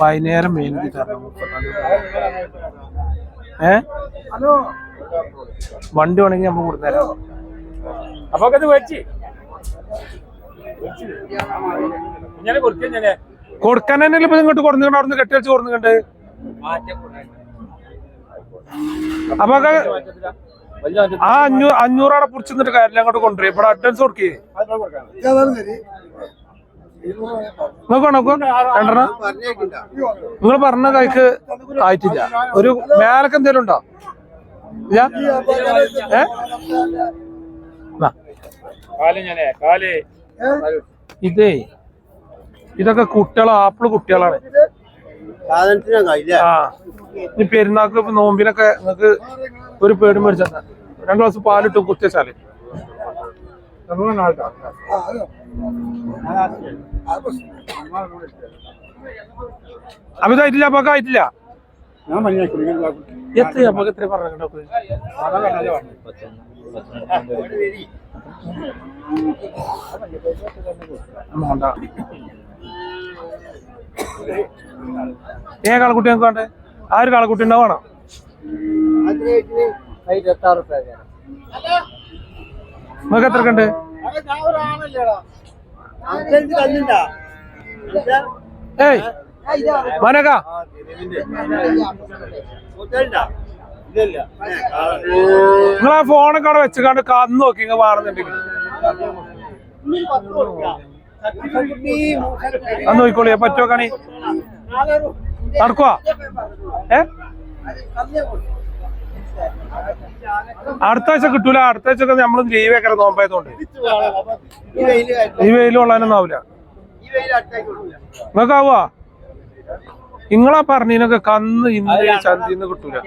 വൈകുന്നേരം മേലിൽ തരണം. വണ്ടി വേണമെങ്കിൽ നമ്മൾ കൊടുത്തരാം. അപ്പൊ അത് മേടിച്ച് കൊടുക്കാൻ തന്നെ ഇപ്പൊ ഇങ്ങോട്ട് കൊടുക്കുന്നുണ്ട്, അവിടുന്ന് കെട്ടിവെച്ച് കൊടുക്കുന്നുണ്ട്. അപ്പൊ ആ 500 അവിടെ പിടിച്ചിട്ട് കാര്യമില്ല, അങ്ങോട്ട് കൊണ്ടുവരും. ഇവിടെ അഡ്വാൻസ് കൊടുക്കേ നോക്കോ നോക്കോ രണ്ടെണ്ണം. നിങ്ങൾ പറഞ്ഞ കൈക്ക് ആയിട്ടില്ല. ഒരു മേലക്ക് എന്തേലും ഉണ്ടോ? ഇതേ ഇതൊക്കെ കുട്ടികളോ ആപ്പിള് കുട്ടികളാണ്. ആ ഈ പെരുന്നാക്ക് നോമ്പിനൊക്കെ നിങ്ങക്ക് ഒരു പേടും മേടിച്ചാൽ 2 ഗ്ലാസ് പാലിട്ട് കുത്തിച്ചാല് അമിതായിട്ടില്ല. അപ്പൊക്കെ ആയിട്ടില്ല. എത്ര അപ്പൊക്കെ എത്ര പറഞ്ഞോ? കാളക്കുട്ടി നമുക്ക് വേണ്ടേ? ആ ഒരു കാളക്കുട്ടി ഉണ്ടാവണം. നമുക്ക് എത്ര ഉണ്ട്? ഏയ് മനക നിങ്ങളാ ഫോണൊക്കെ അവിടെ വെച്ചുകാണ്ട് കന്ന് നോക്കി ഇങ്ങ മാറുന്നുണ്ടെങ്കിൽ അത് നോക്കിക്കോളിയാ. പറ്റുമോ കണി നടക്കുവാ? അടുത്ത ആഴ്ച കിട്ടൂല. അടുത്ത ആഴ്ച നമ്മള് ലീവ് വെക്കറ നോമ്പായതുകൊണ്ട് ഈ വെയിലും ഉള്ളതിനൊന്നും ആവൂല. നിങ്ങൾക്ക് ആവുക? നിങ്ങളാ പറഞ്ഞതിനൊക്കെ കന്ന് ഇന്ന് ചന്തിന്ന് കിട്ടൂല.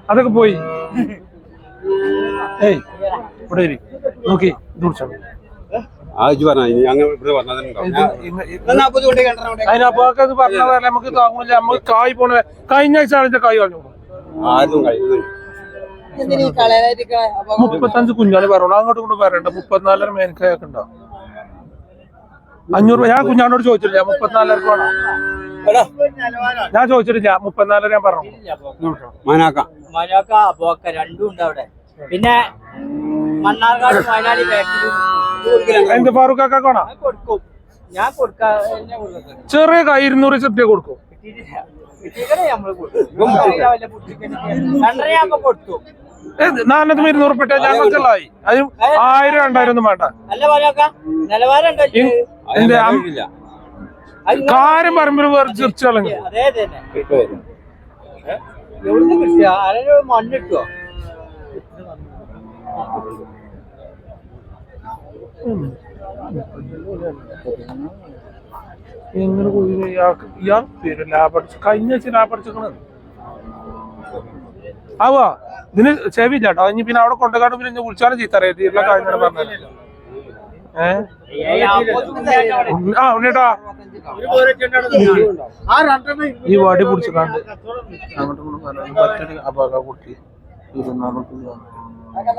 അതൊക്കെ പോയി. ഏയ് ഇവിടെ നോക്കി കുടിച്ചോ. അതിനപ്പൊക്കെ അത് പറഞ്ഞതല്ല, നമുക്ക് താങ്ങൂല. നമുക്ക് കായ് പോണ കഴിഞ്ഞ ആഴ്ച ആണെങ്കിൽ കായ് കളഞ്ഞു 35 കുഞ്ഞാല് പറഞ്ഞു. അങ്ങോട്ടും കൊണ്ട് പറയണ്ട. 34 മേനക്കായൊക്കെ ഉണ്ടാവും. 500 ഞാൻ കുഞ്ഞാനോട് ചോദിച്ചിട്ടില്ല. 34 വേണം ഞാൻ ചോദിച്ചിട്ടില്ല. 34 ഞാൻ പറഞ്ഞു. പിന്നെ മണ്ണാർക്കാട് മലയാളി എന്ത് ഫാറൂഖ് വേണം? ഞാൻ ചെറിയ കൈ 200 ചെറിയ കൊടുക്കും. 400 ഉറുപ്പിട്ട ഞങ്ങൾക്കുള്ളതായി. അത് 1000-2000 ഒന്നും വേണ്ട. കാര്യം പറമ്പിൽ വേറെ ചിരിച്ചു കളഞ്ഞു. മണ്ണിട്ടോ എങ്ങനെ ഇയാൾ പേര് ലാഭടിച്ചു. കഴിഞ്ഞ ആഴ്ച ലാഭടിച്ചിക്കണ ആവാ. ഇതിന് ചെവിയില്ലാട്ടോ. ഇനി പിന്നെ അവിടെ കൊണ്ടക്കാട് പിന്നെ വിളിച്ചാലും ചീത്തറിയാം. തീരുള്ള കാര്യം പറഞ്ഞത്. ഉണ്ണേട്ടാ ഈ വടി പിടിച്ചു കാണ്ട് അങ്ങോട്ടും ഇങ്ങോട്ടും അപക കുട്ടി 24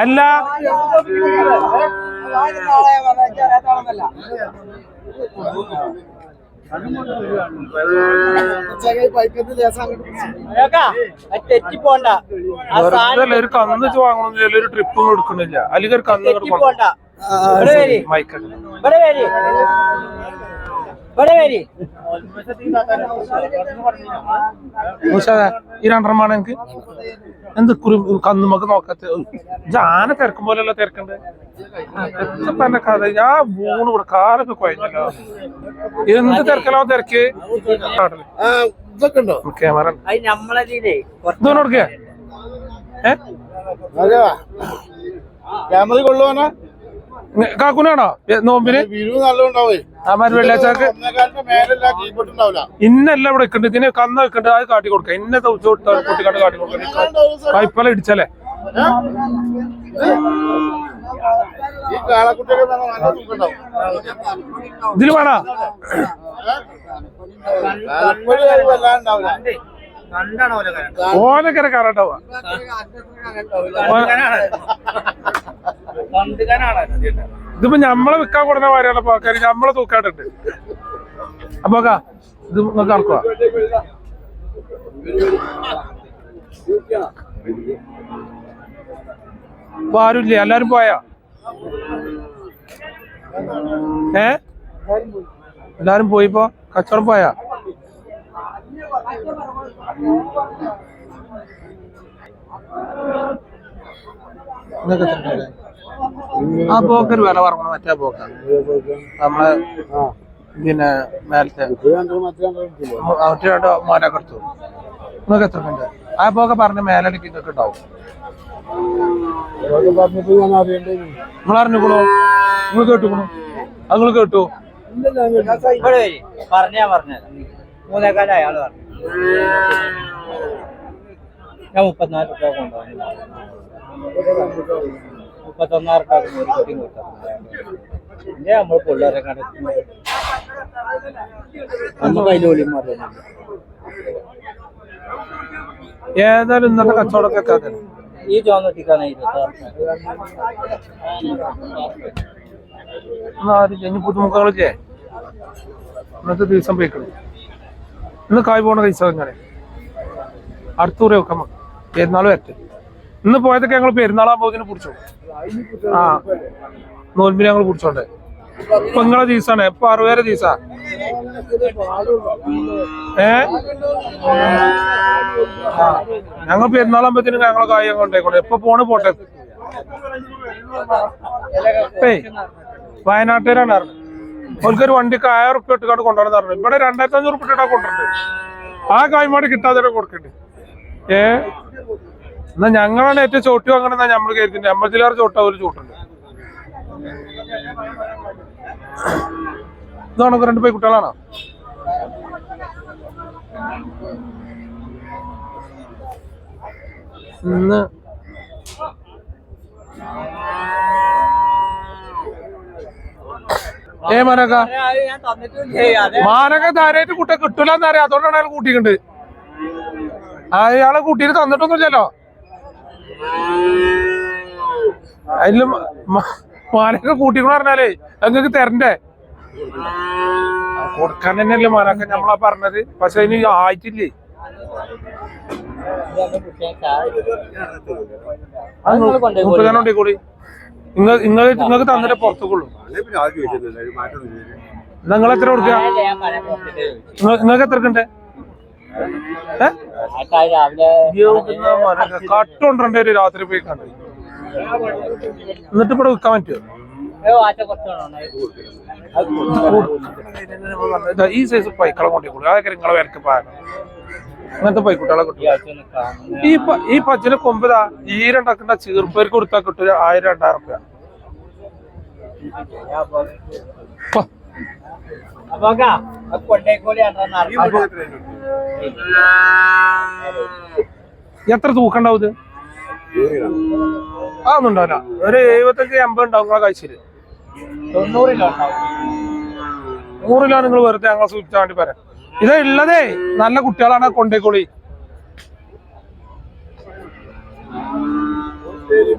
അല്ല തെറ്റിപ്പോണ്ട. ഒരു കന്ന് വാങ്ങണമെന്നില്ല, ഒരു ട്രിപ്പ് എടുക്കണില്ല. അല്ലെങ്കിൽ ഒരു കന്ന് ഈ 2 എനിക്ക് എന്ത് കന്നുമൊക്കെ നോക്കാത്ത ആന തിരക്കും പോലെയല്ല തിരക്കണ്ടേ. എന്റെ കഥ ഞാൻ മൂന്ന് ഇവിടെ കാലൊക്കെ കുഴഞ്ഞല്ലോ. എന്ത് തിരക്കലോ തിരക്ക്. ക്യാമറ ഇതൊന്നും കൊടുക്കേ? ക്യാമറ കൊള്ളുവാനാ കാക്കുനാണോ നോമ്പിന്? വെള്ളിയാഴ്ചക്ക് ഇന്നെല്ലാം ഇവിടെ വെക്കണ്ട്. ഇതിന് കന്ന വെക്കണ്ട്. അത് കാട്ടി കൊടുക്ക. ഇന്നെ കുട്ടിക്കാണ്ട് കാട്ടി കൊടുക്ക. കൈപ്പല ഇടിച്ചല്ലേ. ഇതില് വേണോ? ഓനക്കര കറണ്ടാവുക ഇതിപ്പോ ഞമ്മളെ വിൽക്കാൻ കൊടുക്കുന്ന മാതിരിയാണ് ആൾക്കാർ ഞമ്മളെ തൂക്കാട്ടുണ്ട് അപ്പൊ ഇത് നിങ്ങൾക്ക് നടക്കുക ഇപ്പൊ ആരുമില്ലേ എല്ലാരും പോയാ എല്ലാരും പോയിപ്പോ കച്ചവടം പോയാ ആ പോക്കൊരു വില പറഞ്ഞു മറ്റേ പോക്ക നമ്മളെ പിന്നെ മേലത്തെ മറ്റേ രണ്ട് മോനൊക്കെ എടുത്തു നിങ്ങൾക്ക് എത്ര ഉണ്ട് ആ പോക്ക പറഞ്ഞ മേലടിക്ക് ഇതൊക്കെ ഉണ്ടാവും നിങ്ങൾ അറിഞ്ഞുക്കണോ നിങ്ങൾ കേട്ടുക്കണോ നിങ്ങൾ കേട്ടു പറഞ്ഞാ 3 അയാള് പറഞ്ഞു ഞാൻ 34 രൂപ കൊണ്ടുപോകും 31 രൂപ നമ്മൾ പിള്ളേരെ കടക്കുന്നത് നമുക്ക് അതിൽ ഒളിയും മാറുന്നു ഏതായാലും ഇന്നത്തെ കച്ചവടമൊക്കെ ഈ ചോന്നിട്ടിക്കാണ് ഇനി പുതുമുഖങ്ങളില്ലേ ഇന്നത്തെ ദിവസം പോയിക്കളി ഇന്ന് കായ് പോണ ദിവസം ഇങ്ങനെ അടുത്തൂറെ വെക്കാൻ പെരുന്നാൾ വരട്ടെ ഇന്ന് പോയതൊക്കെ ഞങ്ങൾ പെരുന്നാളാകുമ്പോ ഇതിന് പിടിച്ചു ആ നോൽമ്പിന് ഞങ്ങൾ പിടിച്ചോണ്ടേ ഇപ്പൊ നിങ്ങളെ ദിവസാണ് ഇപ്പൊ 60 ദിവസാ ഞങ്ങൾ പെരുന്നാളാകുമ്പത്തിന് ഞങ്ങളെ കായ് കൊണ്ടേക്കോട്ടെ എപ്പൊ പോട്ടെ വയനാട്ടുകാരാണ് പറഞ്ഞത് ഓൽക്കൊരു വണ്ടിക്ക് 1000 റുപ്യ ഇട്ടുകാണ്ട് കൊണ്ടുവന്ന് പറഞ്ഞു ഇവിടെ 2500 റുപ്യ ഇട്ടാ കൊണ്ടുണ്ട് ആ കായ്മാടി കിട്ടാതെ കൊടുക്കണ്ട് എന്നാ ഞങ്ങളാണ് ഏറ്റവും ചോട്ടി വാങ്ങണെന്നാ നമ്മൾ കരുതിണ്ട് 50 ചോട്ട ഒരു ചോട്ടുണ്ട് ഇതാണോ 2 പോയി കുട്ടികളാണോ ഇന്ന് മാനൊക്കെ ധാരായിട്ട് കുട്ട കിട്ടൂലെന്ന് അറിയാം അതുകൊണ്ടാണ് അയാൾ കൂട്ടിയിട്ടുണ്ട് അയാളെ കൂട്ടിയിട്ട് തന്നിട്ടൊന്നുമില്ലല്ലോ അതില് മാനൊക്കെ കൂട്ടിക്കൊണ്ട് പറഞ്ഞാലേ നിങ്ങൾക്ക് തരണ്ടേ കൊടുക്കാൻ തന്നെയല്ലേ മാനൊക്കെ നമ്മളാ പറഞ്ഞത് പക്ഷെ അതിന് ആയിട്ടില്ലേ കൂടി നിങ്ങൾക്ക് തന്നിട്ട് പുറത്തേക്കുള്ളൂ നിങ്ങൾ എത്ര കൊടുക്ക നിങ്ങൾക്ക് എത്ര ഉണ്ട് കട്ടുകൊണ്ടേ ഒരു രാത്രി പോയി കണ്ട് എന്നിട്ട് ഇവിടെ വിൽക്കാൻ പറ്റുമോ ഈ സൈസ് പൈക്കളെ കൊണ്ടേക്കൂടും അതൊക്കെ നിങ്ങളെ വിലക്ക് പാകം അങ്ങനത്തെ പൈക്കുട്ടികളെ കിട്ടും ഈ പച്ചിന് കൊമ്പതാ ഈരുണ്ടാക്കുന്ന ചീർപ്പേർക്ക് കൊടുത്താൽ കിട്ടും 1000-2000 റുപ്യ എത്ര തൂക്കണ്ടാവും ഇത് അതൊന്നും ഉണ്ടാവില്ല ഒരു 75-80 ഉണ്ടാവും നിങ്ങളെ കാഴ്ചയില് 90 കിലോ 100 കിലോ നിങ്ങൾ വെറുതെ ഞങ്ങളെ സൂചിച്ചാൽ വേണ്ടി പറയാം ഇത് ഉള്ളതേ നല്ല കുട്ടികളാണ് കൊണ്ടേക്കോളി ശരി